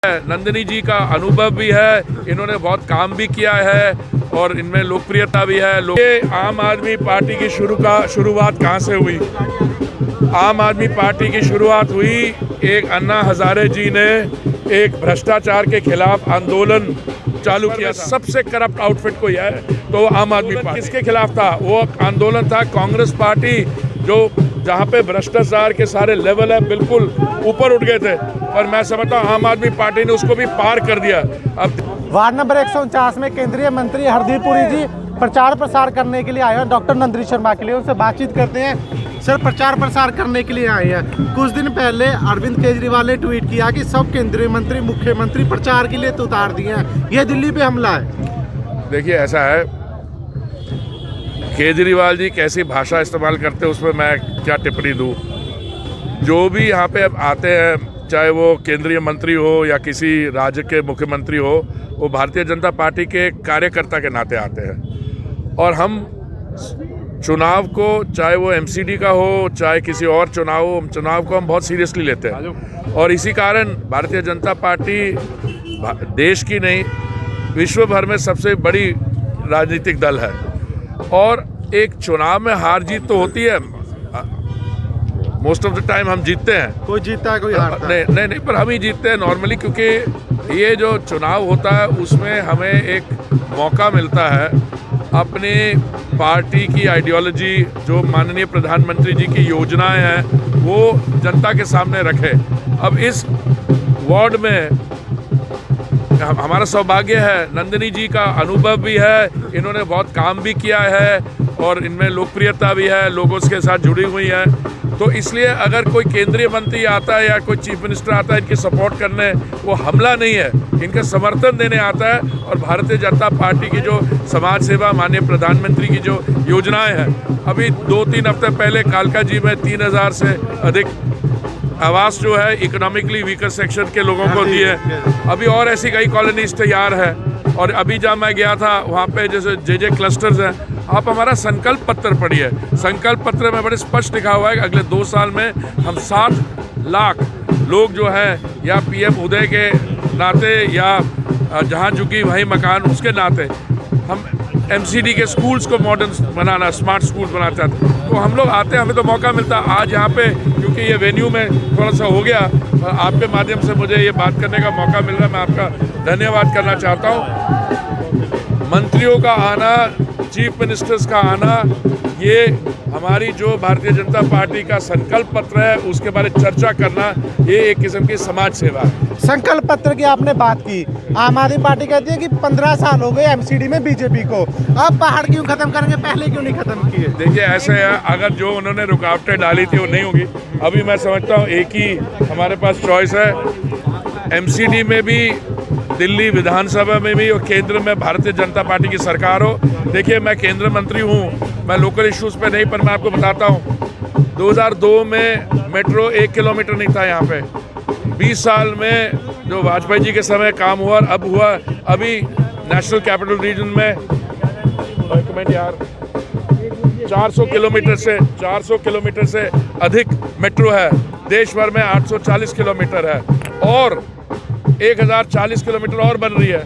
नंदिनी जी का अनुभव भी है, इन्होंने बहुत काम भी किया है और इनमें लोकप्रियता भी है। ये आम आदमी पार्टी की शुरुआत कहाँ से हुई? आम आदमी पार्टी की शुरुआत हुई एक अन्ना हजारे जी ने एक भ्रष्टाचार के खिलाफ आंदोलन चालू किया था। सबसे करप्ट आउटफिट कोई है तो आम आदमी पार्टी। किसके खिलाफ था? वो आंदोलन था कांग्रेस पार्टी, जो जहाँ पे भ्रष्टाचार के सारे लेवल है बिल्कुल ऊपर उठ गए थे, पर मैं समझता हूँ आम आदमी पार्टी ने उसको भी पार कर दिया। अब वार्ड नंबर 149 में केंद्रीय मंत्री हरदीप पुरी जी प्रचार प्रसार करने के लिए आए हैं डॉक्टर नंदिनी शर्मा के लिए। उनसे बातचीत करते हैं। सर, प्रचार प्रसार करने के लिए आए हैं। कुछ दिन पहले अरविंद केजरीवाल ने ट्वीट किया कि सब केंद्रीय मंत्री मुख्यमंत्री प्रचार के लिए तो उतार दिए हैं, ये दिल्ली पे हमला है। देखिए, ऐसा है, केजरीवाल जी कैसी भाषा इस्तेमाल करते हैं उसमें मैं क्या टिप्पणी दूं। जो भी यहाँ पे अब आते हैं, चाहे वो केंद्रीय मंत्री हो या किसी राज्य के मुख्यमंत्री हो, वो भारतीय जनता पार्टी के कार्यकर्ता के नाते आते हैं। और हम चुनाव को, चाहे वो एमसीडी का हो चाहे किसी और चुनाव हो, चुनाव को हम बहुत सीरियसली लेते हैं। और इसी कारण भारतीय जनता पार्टी देश की नहीं, विश्व भर में सबसे बड़ी राजनीतिक दल है। और एक चुनाव में हार जीत तो होती है, मोस्ट ऑफ द टाइम हम जीतते हैं। कोई जीतता है, कोई हारता है। नहीं, पर हम ही जीतते हैं नॉर्मली, क्योंकि ये जो चुनाव होता है उसमें हमें एक मौका मिलता है अपनी पार्टी की आइडियोलॉजी, जो माननीय प्रधानमंत्री जी की योजनाएं हैं, वो जनता के सामने रखें। अब इस वार्ड में हमारा सौभाग्य है, नंदिनी जी का अनुभव भी है, इन्होंने बहुत काम भी किया है और इनमें लोकप्रियता भी है, लोगों के साथ जुड़ी हुई है। तो इसलिए अगर कोई केंद्रीय मंत्री आता है या कोई चीफ मिनिस्टर आता है इनकी सपोर्ट करने, वो हमला नहीं है, इनका समर्थन देने आता है। और भारतीय जनता पार्टी की जो समाज सेवा, माननीय प्रधानमंत्री की जो योजनाएं हैं, अभी 2-3 हफ्ते पहले कालका जी में 3000 से अधिक आवास जो है इकोनॉमिकली वीकर सेक्शन के लोगों को दिए। अभी और ऐसी कई कॉलोनीज तैयार है। और अभी जब मैं गया था वहाँ पे जैसे जे क्लस्टर्स हैं, आप हमारा संकल्प पत्र पढ़िए। संकल्प पत्र में बड़े स्पष्ट लिखा हुआ है कि अगले 2 साल में हम 60 लाख लोग जो है, या पीएम उदय के नाते या जहाँ झुकी वहीं मकान उसके नाते, हम एमसीडी के स्कूल्स को मॉडर्न बनाना, स्मार्ट स्कूल्स बनाना चाहते हैं। तो हम लोग आते हैं, हमें तो मौका मिलता है आज यहाँ पे, क्योंकि ये वेन्यू में थोड़ा सा हो गया, आपके माध्यम से मुझे ये बात करने का मौका मिल रहा है। मैं आपका धन्यवाद करना चाहता हूँ। मंत्रियों का आना, चीफ मिनिस्टर्स का आना, ये हमारी जो भारतीय जनता पार्टी का संकल्प पत्र है उसके बारे में चर्चा करना, ये एक किस्म की समाज सेवा है। संकल्प पत्र की आपने बात की, आम आदमी पार्टी कहती है कि 15 साल हो गए एमसीडी में बीजेपी को, अब पहाड़ क्यों खत्म करेंगे, पहले क्यों नहीं खत्म किए? देखिए, ऐसे है, अगर जो उन्होंने रुकावटें डाली थी वो नहीं होगी। अभी मैं समझता हूँ एक ही हमारे पास चॉइस है, एमसीडी में भी, दिल्ली विधानसभा में भी, और केंद्र में भारतीय जनता पार्टी की सरकार हो। देखिए, मैं केंद्र मंत्री हूँ, मैं लोकल इश्यूज पे नहीं, पर मैं आपको बताता हूँ 2002 में मेट्रो 1 किलोमीटर नहीं था यहाँ पे। 20 साल में जो वाजपेयी जी के समय काम हुआ, अब हुआ, अभी नेशनल कैपिटल रीजन में 400 किलोमीटर से अधिक मेट्रो है। देश भर में 840 किलोमीटर है और 1040 किलोमीटर और बन रही है।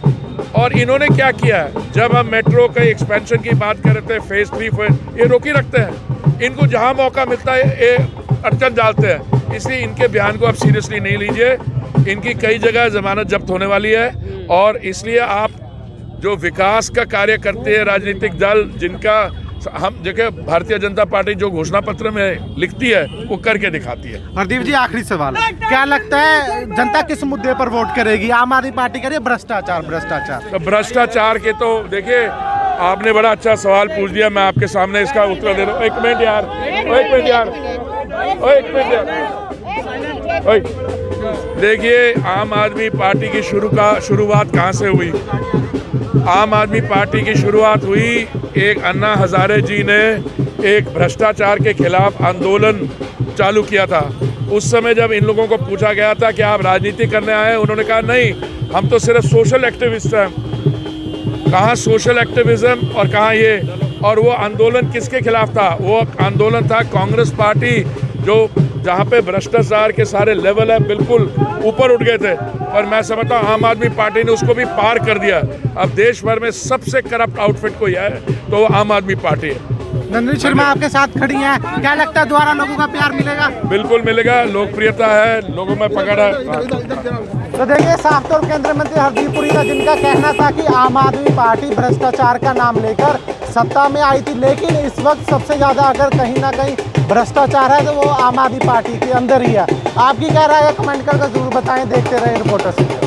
और इन्होंने क्या किया है, जब हम मेट्रो के एक्सपेंशन की बात कर रहे थे, फेज 3, ये रोकी रखते हैं। इनको जहां मौका मिलता है ये अड़चन डालते हैं। इसलिए इनके बयान को आप सीरियसली नहीं लीजिए। इनकी कई जगह जमानत जब्त होने वाली है। और इसलिए आप जो विकास का कार्य करते हैं राजनीतिक दल, जिनका हम देखिए, भारतीय जनता पार्टी जो घोषणा पत्र में लिखती है वो करके दिखाती है। हरदीप जी, आखिरी सवाल, क्या लगता है जनता किस मुद्दे पर वोट करेगी? आम आदमी पार्टी कह रही है भ्रष्टाचार। तो भ्रष्टाचार के तो देखिए, आपने बड़ा अच्छा सवाल पूछ दिया, मैं आपके सामने इसका उत्तर दे रहा हूँ। एक मिनट यार। देखिए, आम आदमी पार्टी की शुरुआत कहाँ से हुई? आम आदमी पार्टी की शुरुआत हुई एक अन्ना हजारे जी ने एक भ्रष्टाचार के खिलाफ आंदोलन चालू किया था। उस समय जब इन लोगों को पूछा गया था कि आप राजनीति करने आए हैं, उन्होंने कहा नहीं, हम तो सिर्फ सोशल एक्टिविस्ट हैं। कहाँ सोशल एक्टिविज्म और कहाँ ये? और वो आंदोलन किसके खिलाफ था? वो आंदोलन था कांग्रेस पार्टी, जो जहाँ पे भ्रष्टाचार के सारे लेवल है बिल्कुल ऊपर उठ गए थे, पर मैं समझता हूँ आम आदमी पार्टी ने उसको भी पार कर दिया। अब देश भर में सबसे करप्ट आउटफिट कोई है तो वो आम आदमी पार्टी है। नंदिनी शर्मा आपके साथ खड़ी हैं, क्या लगता है दोबारा लोगों का प्यार मिलेगा? बिल्कुल मिलेगा, लोकप्रियता है, लोगों में पकड़ है। तो देखिए साफ तौर केंद्रीय मंत्री हरदीप पुरी का जिनका कहना था कि आम आदमी पार्टी भ्रष्टाचार का नाम लेकर सत्ता में आई थी, लेकिन इस वक्त सबसे ज्यादा अगर कहीं ना कहीं भ्रष्टाचार है तो वो आम आदमी पार्टी के अंदर ही है। आपकी क्या राय है कमेंट करके जरूर बताएं। देखते रहे रिपोर्टर से।